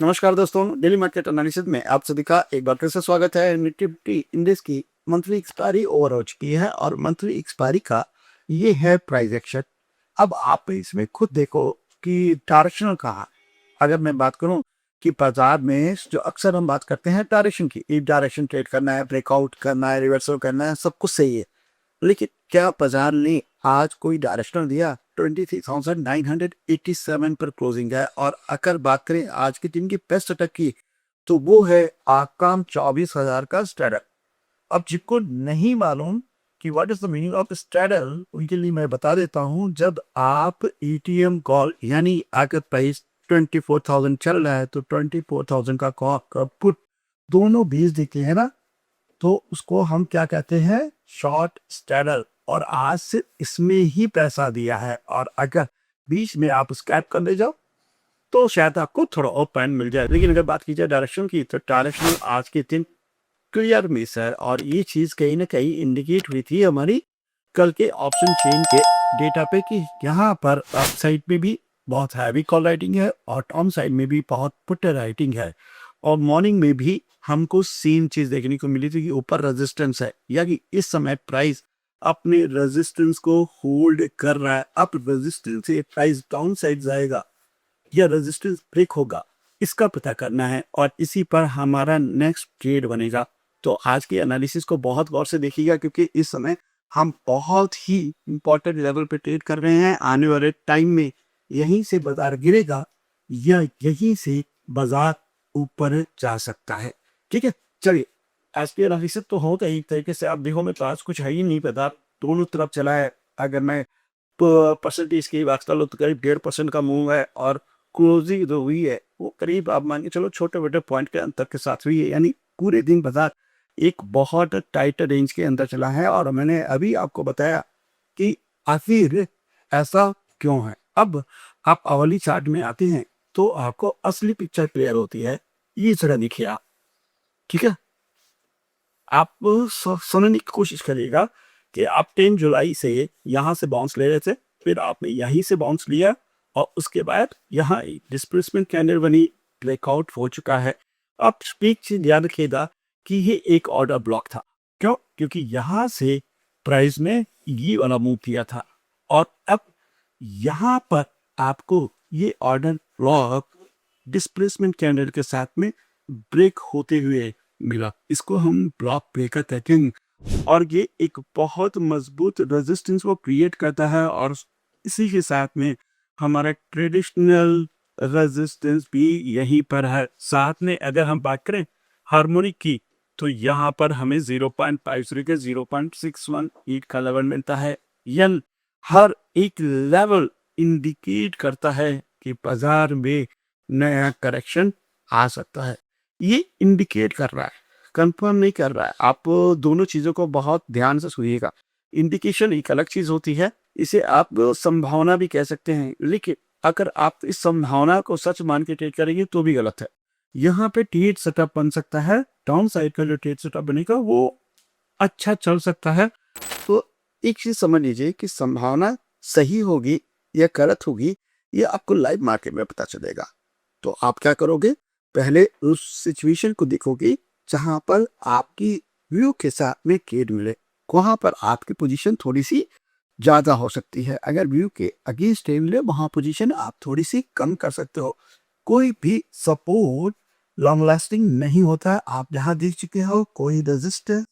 नमस्कार दोस्तों, daily market analysis में आप सभी का एक बार फिर से स्वागत है। निफ्टी इंडेक्स की मंथली एक्सपायरी ओवर हो चुकी है और मंथली एक्सपायरी का ये है प्राइस एक्शन। अब आप इसमें खुद देखो कि डायरेक्शनल कहा, अगर मैं बात करूं कि बाजार में जो अक्सर हम बात करते हैं डायरेक्शन की, एक डायरेक्शन ट्रेड करना है, ब्रेकआउट करना है, रिवर्सल करना है, सब कुछ सही है। लेकिन क्या बाजार ने आज कोई डायरेक्शनल दिया? 23,987 पर क्लोजिंग है। और अगर बात करें आज के दिन की बेस्ट अटैक की, तो वो है आपका 24,000 का स्ट्रैडल। अब जिनको नहीं मालूम कि what is the meaning of straddle, उनके लिए मैं बता देता हूं। जब आप एटीएम कॉल यानी अगर प्राइस 24,000 चल रहा है तो 24,000 का कॉल का पुट दोनों बीच दिखे है ना, तो उसको हम क्या कहते हैं? Short straddle. और आज से इसमें ही पैसा दिया है, और अगर बीच में आप स्कैप कर ले जाओ तो शायद आपको थोड़ा और पॉइंट मिल जाए। लेकिन अगर बात की जाए डायरेक्शन की, तो डायरेक्शन आज के दिन क्लियर मिस है, और ये चीज कहीं ना कहीं इंडिकेट हुई थी हमारी कल के ऑप्शन चेन के डेटा पे कि यहाँ पर अप साइड में भी बहुत हैवी कॉल राइटिंग है और डाउन साइड में भी बहुत पुट राइटिंग है। और मॉर्निंग में भी हमको सेम चीज देखने को मिली थी कि ऊपर रेजिस्टेंस है, यानी इस समय प्राइस अपने रेजिस्टेंस को होल्ड कर रहा है। अब रेजिस्टेंस से प्राइस डाउन साइड जाएगा या रेजिस्टेंस ब्रेक होगा, इसका पता करना है, और इसी पर हमारा नेक्स्ट ट्रेड बनेगा। तो आज के एनालिसिस को बहुत गौर से देखिएगा, क्योंकि इस समय हम बहुत ही इंपॉर्टेंट लेवल पे ट्रेड कर रहे हैं। आने वाले टाइम में यहीं से बाजार गिरेगा या यहीं से बाजार ऊपर जा सकता है। ठीक है, चलिए। आज के एनालिसिस तो होता ही एक तरीके से, आप देखो मैं तो आज कुछ है ही नहीं, बाजार दोनों तरफ चला है। अगर मैं परसेंटेज की बात कर लो तो करीब 1.5% का मूव है, और क्लोजिंग जो हुई है वो करीब आप मान के चलो छोटे छोटे पॉइंट के अंतर के साथ हुई है। यानी पूरे दिन बाजार एक बहुत टाइट रेंज के अंदर चला है, और मैंने अभी आपको बताया कि आखिर ऐसा क्यों है। अब आप अवली चार्ट में आते हैं तो आपको असली पिक्चर क्लियर होती है। ये जरा देखिए आप, ठीक है। आप सुनने की कोशिश करिएगा कि आप 10 जुलाई से यहाँ से बाउंस ले रहे थे, फिर आपने यहीं से बाउंस लिया, और उसके बाद यहाँ डिस्प्लेसमेंट कैंडल बनी, ब्रेकआउट हो चुका है। आप एक चीज याद रखिएगा कि ये एक ऑर्डर ब्लॉक था। क्यों? क्योंकि यहाँ से प्राइस में ये वाला मूव किया था, और अब यहाँ पर आपको ये ऑर्डर ब्लॉक डिस्प्लेसमेंट कैंडल के साथ में ब्रेक होते हुए मिला। इसको हम ब्लॉक ब्रेकर कहते हैं, और ये एक बहुत मजबूत रेजिस्टेंस को क्रिएट करता है। और इसी के साथ में हमारा ट्रेडिशनल रेजिस्टेंस भी यहीं पर है। साथ में अगर हम बात करें हार्मोनिक की, तो यहाँ पर हमें 0.50 के 0.618 का लेवल मिलता है। यल हर एक लेवल इंडिकेट करता है कि बाजार में नया करेक्शन आ सकता है। ये इंडिकेट कर रहा है, कंफर्म नहीं कर रहा है। आप दोनों चीजों को बहुत ध्यान से सुनिएगा। इंडिकेशन एक अलग चीज होती है, इसे आप संभावना भी कह सकते हैं, लेकिन अगर आप इस संभावना को सच मान के ट्रेड करेंगे तो भी गलत है। यहाँ पे ट्रेड सेटअप बन सकता है, डाउन साइड का जो ट्रेड सेटअप बनेगा वो अच्छा चल सकता है। तो एक चीज समझ लीजिए कि संभावना सही होगी या गलत होगी, ये आपको लाइव मार्केट में पता चलेगा। तो आप क्या करोगे? पहले उस सिचुएशन को देखोगे जहां पर आपकी व्यू के साथ में ट्रेड मिले, वहां पर आपकी पोजीशन थोड़ी सी ज्यादा हो सकती है। अगर व्यू के अगेंस्ट ट्रेड मिले, वहां पोजीशन आप थोड़ी सी कम कर सकते हो। कोई भी सपोर्ट लॉन्ग लास्टिंग नहीं होता है। आप जहां देख चुके हो कोई रेजिस्टेंस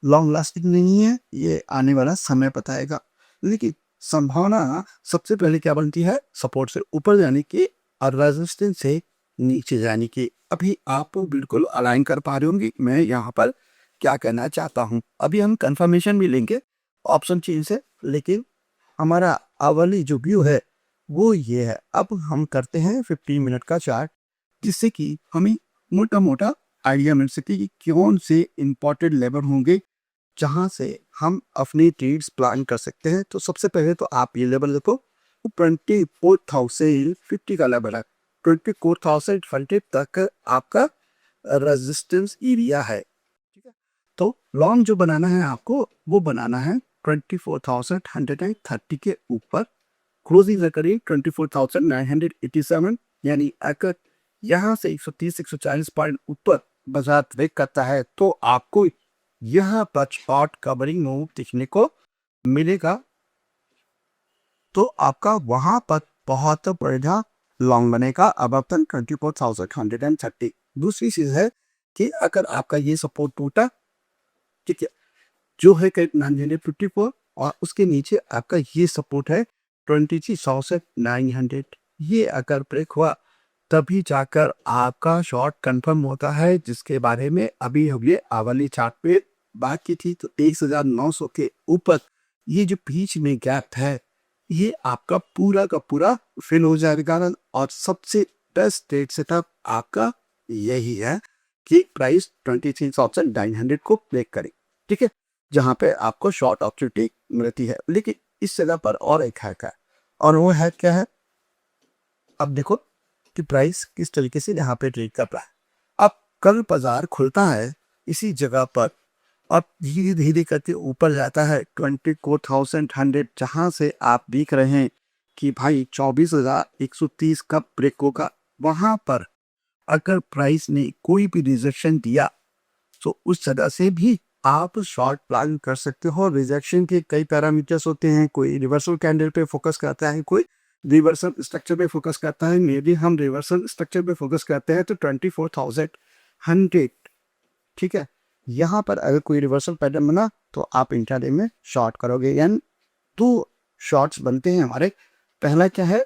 लॉन्ग लास्टिंग नहीं है, ये आने वाला समय बताएगा। लेकिन संभावना सबसे पहले क्या बनती है? सपोर्ट से ऊपर जाने की और रेजिस्टेंस से नीचे जाने की। अभी आप बिल्कुल अलाइन कर पा रहे होंगे मैं यहाँ पर क्या कहना चाहता हूँ। अभी हम कंफर्मेशन भी लेंगे ऑप्शन चेन से, लेकिन हमारा अवली जो व्यू है वो ये है। अब हम करते हैं 15 मिनट का चार्ट, जिससे कि हमें मोटा मोटा आइडिया मिल सके कि कौन से इंपॉर्टेंट लेवल होंगे जहां से हम अपने ट्रेड्स प्लान कर सकते हैं। तो सबसे पहले तो आप ये लेवल देखो, 24,050 का लेवल है। 24,050 तक आपका रेजिस्टेंस एरिया है, ठीक है। तो लॉन्ग जो बनाना है आपको, वो बनाना है 24,130 के ऊपर। क्लोजिंग करिए 24,987, यानी अगर यहाँ से 130-140 पॉइंट ऊपर बाजार ब्रेक करता है तो आपको यहाँ पर शॉर्ट कवरिंग मूव देखने को मिलेगा। तो आपका वहां पर बहुत बढ़िया लॉन्ग बनेगा अब अपन 24,130। दूसरी चीज है कि अगर आपका ये सपोर्ट टूटा, ठीक है, जो है 954 और उसके नीचे आपका ये सपोर्ट है 23,900, ये अगर ब्रेक हुआ तभी जाकर आपका शॉर्ट कंफर्म होता है, जिसके बारे में अभी हम ये आवली चार्ट पे बात की थी। तो 1900 के ऊपर ये जो बीच में गैप है ये आपका पूरा का पूरा फिल हो जाएगा और सबसे बेस्ट ट्रेड सेटअप आपका यही है कि प्राइस 23,900 को ब्रेक करे, ठीक है, जहां पे आपको शॉर्ट अपॉर्चुनिटी मिलती है। लेकिन इस जगह पर और एक हैक है और वो हैक क्या है, अब देखो कि प्राइस किस तरीके से यहाँ पे ट्रेड कर रहा है। अब कल बाजार खुलता है इसी जगह पर, अब धीरे धीरे करके ऊपर जाता है 24,100, जहां से आप देख रहे हैं कि भाई 24,130 का ब्रेक होगा। वहां पर अगर प्राइस ने कोई भी रिजेक्शन दिया तो उस जगह से भी आप शॉर्ट प्लान कर सकते हो। रिजेक्शन के कई पैरामीटर्स होते हैं, कोई रिवर्सल कैंडल पे फोकस करता है, कोई रिवर्सल स्ट्रक्चर पे फोकस करता है। मे बी हम रिवर्सल स्ट्रक्चर पे फोकस करते हैं तो 24,100, ठीक है, यहाँ पर अगर कोई रिवर्सल पैटर्न बना तो आप इंट्राडे में शॉर्ट करोगे। यानी दो शॉर्ट्स बनते हैं हमारे। पहला क्या है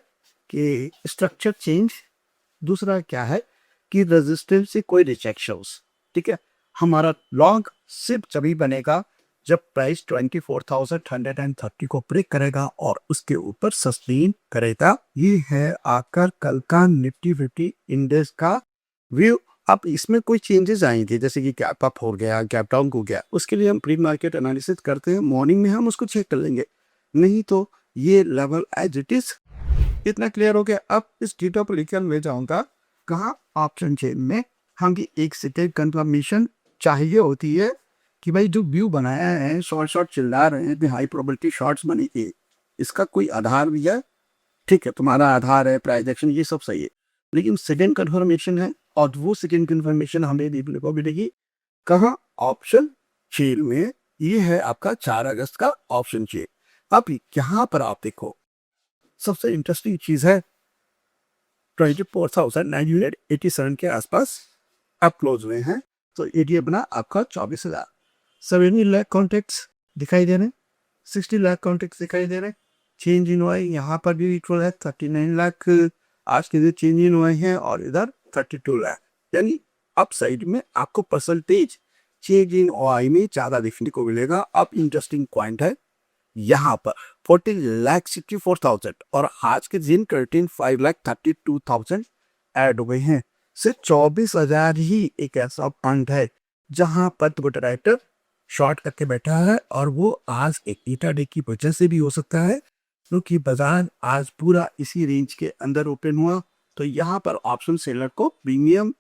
कि स्ट्रक्चर चेंज, दूसरा क्या है कि रेजिस्टेंस से कोई रिजेक्शंस, ठीक है। हमारा लॉन्ग सिर्फ तभी बनेगा जब प्राइस 24,130 को ब्रेक करेगा और उसके ऊपर सस्टेन करेगा। ये है आकर कल का निफ्टी 50 इंडेक्स का व्यू। अब इसमें कोई चेंजेस आएंगे जैसे कि गैप अप हो गया, गैप डाउन हो गया, उसके लिए हम प्री मार्केट एनालिसिस करते हैं, मॉर्निंग में हम उसको चेक कर लेंगे। नहीं तो ये लेवल एज इट इज इतना क्लियर हो गया। अब इस डेटा पर लेकर मैं जाऊंगा कहाँ, ऑप्शन चेन में। हम एक सेकेंड कंफर्मेशन चाहिए होती है कि भाई जो व्यू बनाया है, शॉर्ट चिल्ला रहे हैं, हाई प्रोबेबिलिटी शॉर्ट्स बनी थी, इसका कोई आधार भी है, ठीक है, तुम्हारा आधार है, प्राइस एक्शन, ये सब सही है, लेकिन सेकेंड कंफर्मेशन है और वो सेकेंड कंफर्मेशन हमें देखने को मिलेगी कहाँ, ऑप्शन चेन में। ये है आपका 4 अगस्त का ऑप्शन चेन। अब यहाँ पर आप देखो सबसे इंटरेस्टिंग चीज है 24,987 के आसपास आप क्लोज हुए हैं। तो एरिया बना आपका 24,000। 70 लाख कॉन्टेक्ट्स दिखाई दे रहे हैं, 60 लाख कॉन्टेक्ट्स दिखाई दे रहे हैं। चेंज इन हुआ है यहाँ पर भी इक्वल है 39 लाख आज के दिन चेंज इन हुए हैं और इधर 32 लाख। यानी अप साइड में आपको परसेंटेज चेंज इन ओआई में ज्यादा देखने को मिलेगा। अब इंटरेस्टिंग पॉइंट है यहाँ पर 40,64,000 और आज के दिन 5,32,000 ऐड हुए हैं। सिर्फ 24,000 ही एक ऐसा फंड है जहां पर राइटर शॉर्ट करके बैठा है और वो आज एक इंट्राडे की वजह से भी हो सकता है क्योंकि बाजार आज पूरा इसी रेंज के अंदर ओपन हुआ। तो यहाँ पर ऑप्शन सेलर को प्रीमियम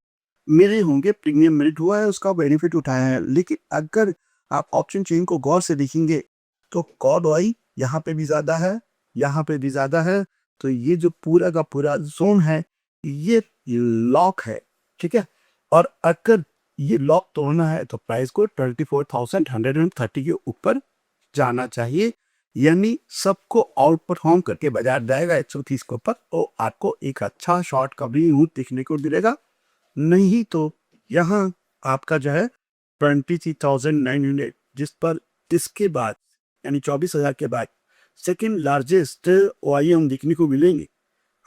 मिले होंगे, प्रीमियम मेरिट हुआ है, उसका बेनिफिट उठाया है। लेकिन अगर आप ऑप्शन चेन को गौर से देखेंगे तो कॉल वाई यहाँ पे भी ज्यादा है, यहाँ पे भी ज्यादा है। तो ये जो पूरा का पूरा जोन है ये लॉक है, ठीक है। और अगर ये लॉक तोड़ना है तो प्राइस को 24,130 के ऊपर जाना चाहिए, यानी सबको आउट परफॉर्म करके बाजार जाएगा 130 के ऊपर तो आपको एक अच्छा शॉर्ट कवरिंग देखने को मिलेगा। नहीं तो यहाँ आपका जो है 23,900 जिस पर इसके बाद यानी 24,000 के बाद सेकेंड लार्जेस्ट ओआई हम देखने को मिलेंगे,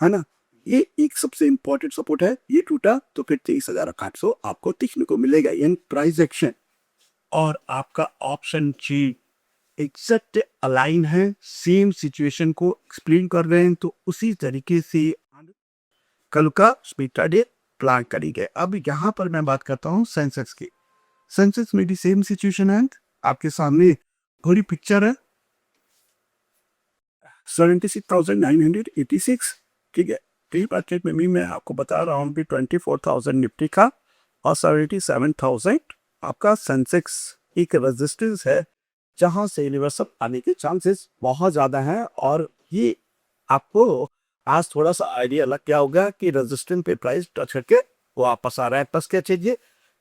है ना। ये एक सबसे इंपॉर्टेंट सपोर्ट है, ये टूटा तो फिर 23,800 आपको देखने को मिलेगा इन प्राइस एक्शन। और आपका ऑप्शन जी एग्जैक्ट अलाइन है, सेम सिचुएशन को एक्सप्लेन कर रहे हैं, तो उसी तरीके से कल का स्पीटा डे प्लान करेंगे। अब यहाँ पर मैं बात करता हूँ सेंसेक्स की। सेंसेक्स में भी सेम सिचुएशन है, आपके सामने पूरी पिक्चर है 76,986, ठीक है। प्री मार्केट में भी मैं आपको बता रहा हूँ कि 24,000 निफ्टी का और 77,000 आपका सेंसेक्स एक रेजिस्टेंस है जहां से रिवर्सल आने के चांसेस बहुत ज्यादा हैं। और ये आपको आज थोड़ा सा आइडिया लग गया होगा कि रेजिस्टेंस पे प्राइस टच करके वापस आ रहा है। बस क्या चाहिए,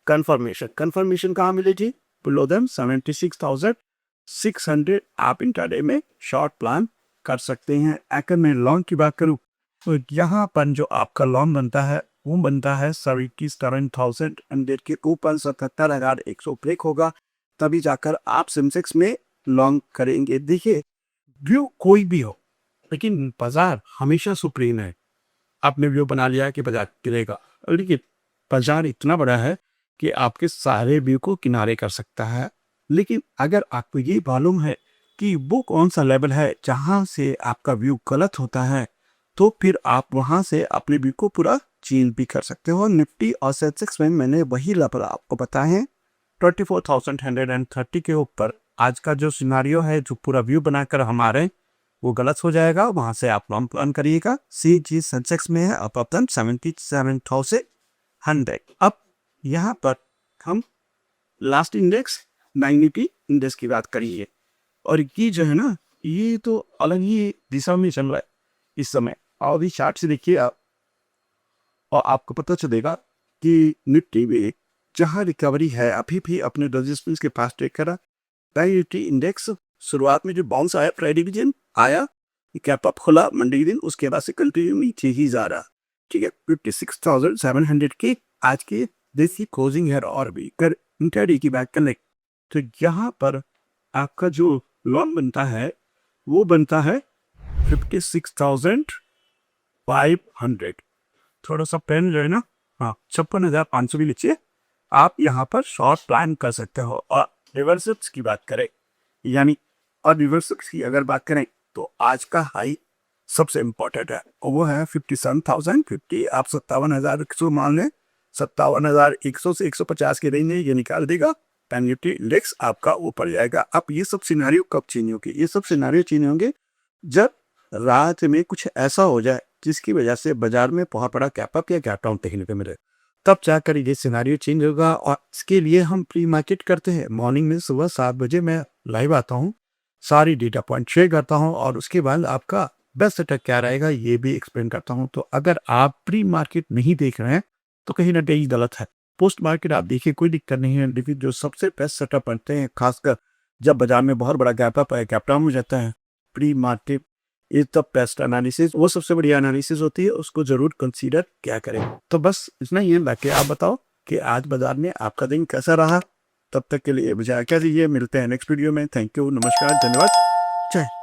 कंफर्मेशन। कंफर्मेशन कहाँ मिली थी, बिलो देम 76,600 आप इंट्राडे में शॉर्ट प्लान कर सकते हैं। अगर मैं लॉन्ग की बात करूं तो यहाँ पर जो आपका लॉन्ग बनता है वो बनता है 77,100 के ऊपर 77,100 ब्रेक होगा, तभी जाकर आप सेंसेक्स में लॉन्ग करेंगे। देखिए व्यू कोई भी हो, लेकिन बाजार हमेशा सुप्रीम है। आपने व्यू बना लिया है कि बाजार गिरेगा, लेकिन बाजार इतना बड़ा है कि आपके सारे व्यू को किनारे कर सकता है। लेकिन अगर आपको ये मालूम है कि वो कौन सा लेवल है जहां से आपका व्यू गलत होता है, तो फिर आप वहां से अपने व्यू को पूरा चेंज भी कर सकते हो। निफ्टी और सेंसेक्स में मैंने वही लेवल आपको बताए हैं, 24,130 के ऊपर आज का जो सिनारियो है, जो पूरा व्यू बनाकर हमारे वो गलत हो जाएगा। वहां से आप लॉन्ग प्लान करिएगा। सी जी सेंसेक्स में है अप 77,100। अब यहाँ पर हम लास्ट इंडेक्स 90 इंडेक्स की बात करिए, और ये जो है ना, ये तो अलग ही दिशा में चल रहा है इस समय। और अभी चार्ट से देखिए आप, और आपको पता चलेगा कि निफ्टी में जहाँ रिकवरी है अभी भी अपने रेजिस्टेंस के पास ट्रेड करा। बैंक निफ्टी इंडेक्स शुरुआत में जो बाउंस आया, फ्राइडे के दिन आया, कैप अप खुला मंडे के दिन, उसके बाद से कंटिन्यू नीचे ही जा रहा। ठीक है, 56,700 की आज की देसी क्लोजिंग है। और भी कर इंट्राडे की बात करें तो यहाँ पर आपका जो लॉन्ग बनता है वो बनता है 56,500। थोड़ा सा पेन जो है ना, हाँ 56,500 भी लीजिए। आप यहाँ पर शॉर्ट प्लान कर सकते हो। और रिवर्सल्स की बात करें, यानी और रिवर्सल्स की अगर बात करें तो आज का हाई सबसे इम्पोर्टेंट है, और वो है 57,050। आप 57,100 मान लें, 57,100 से 150 के रेंज में ये निकाल देगा, बैंक निफ्टी इंडेक्स आपका ऊपर जाएगा। अब ये सब सिनारियो कब चेंज होंगे, ये सब सिनारियो चेंज होंगे जब रात में कुछ ऐसा हो जाए जिसकी वजह से बाजार में बहुत बड़ा गैप अप या गैप डाउन देखने को मिले, तब जाकर ये सिनारियो चेंज होगा। और इसके लिए हम प्री मार्केट करते हैं। मॉर्निंग में सुबह 7 बजे मैं लाइव आता हूँ, सारी डेटा पॉइंट शेयर करता हूँ, और उसके बाद आपका बेस्ट सेटअप क्या रहेगा ये भी एक्सप्लेन करता हूँ। तो अगर आप प्री मार्केट नहीं देख रहे हैं तो कहीं ना कहीं गलत है। पोस्ट मार्केट आप देखिए, कोई दिक्कत नहीं है, लेकिन जो सबसे बेस्ट सेटअप बनते हैं खासकर जब बाजार में बहुत बड़ा गैप अप है, गैप डाउन हो जाता है, pre market is the best analysis, वो सबसे बढ़िया एनालिसिस होती है, उसको जरूर कंसीडर क्या करें। तो बस इतना ही है। बाकी आप बताओ कि आज बाजार में आपका दिन कैसा रहा। तब तक के लिए मुझे क्या दीजिए, मिलते हैं नेक्स्ट वीडियो में। थैंक यू, नमस्कार, धन्यवाद, जय।